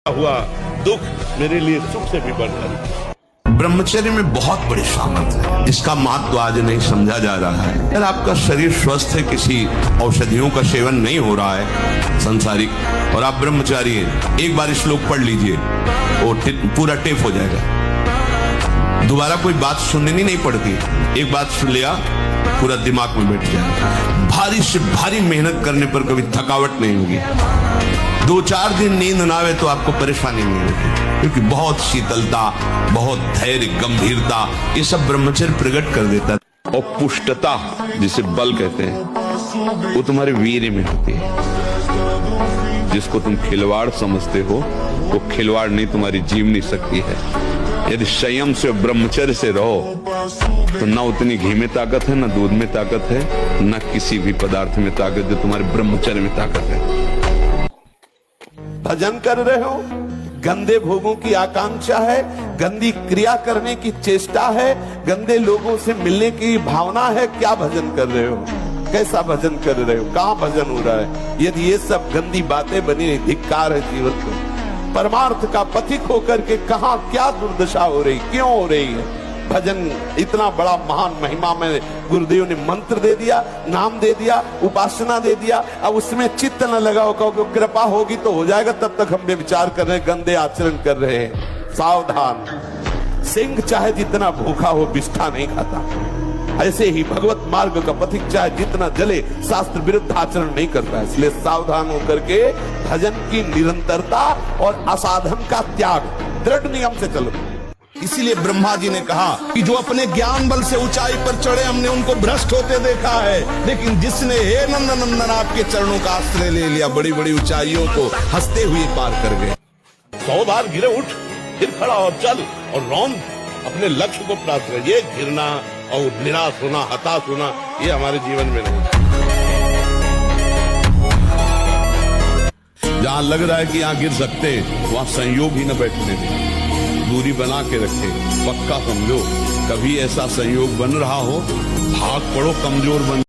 हुआ दुख मेरे लिए सुख से भी बढ़कर। ब्रह्मचर्य में बहुत बड़ी सामर्थ्य है, इसका महत्व आज नहीं समझा जा रहा है। अगर आपका शरीर स्वस्थ है, किसी औषधियों का सेवन नहीं हो रहा है संसारिक, और आप ब्रह्मचारी हैं, एक बार श्लोक पढ़ लीजिए, वो पूरा टेप हो जाएगा। दोबारा कोई बात सुननी नहीं पड़ती, एक बात सुन लिया पूरा दिमाग में बैठ जाएगा। भारी से भारी मेहनत करने पर कभी थकावट नहीं होगी। 2-4 दिन नींद ना आवे तो आपको परेशानी नहीं होगी, क्योंकि बहुत शीतलता, बहुत धैर्य, गंभीरता, ये सब ब्रह्मचर्य प्रकट कर देता है। और पुष्टता जिसे बल कहते हैं वो तुम्हारे वीर्य में होती है। जिसको तुम खिलवाड़ समझते हो वो खिलवाड़ नहीं, तुम्हारी जीवनी शक्ति है। यदि संयम से ब्रह्मचर्य से रहो तो ना उतनी घी में ताकत है, ना दूध में ताकत है, ना किसी भी पदार्थ में ताकत, जो तुम्हारे ब्रह्मचर्य में ताकत है। भजन कर रहे हो, गंदे भोगों की आकांक्षा है, गंदी क्रिया करने की चेष्टा है, गंदे लोगों से मिलने की भावना है, क्या भजन कर रहे हो? कैसा भजन कर रहे हो? कहाँ भजन हो रहा है? यदि ये सब गंदी बातें बनी नहीं, धिक्कार है जीवन को। परमार्थ का पथिक होकर के कहाँ क्या दुर्दशा हो रही, क्यों हो रही है? भजन इतना बड़ा महान महिमा में गुरुदेव ने मंत्र दे दिया, नाम दे दिया, उपासना दे दिया, अब उसमें चित्त न लगाओ, कहो कृपा होगी तो हो जाएगा, तब तक हम विचार कर रहे हैं, गंदे आचरण कर रहे हैं। सावधान, सिंह चाहे जितना भूखा हो बिष्ठा नहीं खाता, ऐसे ही भगवत मार्ग का पथिक चाहे जितना जले शास्त्र विरुद्ध आचरण नहीं करता है। इसलिए सावधान होकर के भजन की निरंतरता और असाधन का त्याग दृढ़ नियम से चलो। इसीलिए ब्रह्मा जी ने कहा कि जो अपने ज्ञान बल से ऊंचाई पर चढ़े, हमने उनको भ्रष्ट होते देखा है, लेकिन जिसने हे नंदन नंदन आपके चरणों का आश्रय ले लिया, बड़ी बड़ी ऊंचाइयों को हंसते हुए पार कर गए। 100 बार गिरे उठ, फिर खड़ा और चल और रौंद अपने लक्ष्य को प्राप्त कर। ये गिरना और निराश होना, हताश होना, ये हमारे जीवन में नहीं। जहां लग रहा है कि यहाँ गिर सकते, वहां संयोग ही न बैठने दें, दूरी बना के रखे। पक्का समझो, कभी ऐसा संयोग बन रहा हो, भाग पड़ो, कमजोर बन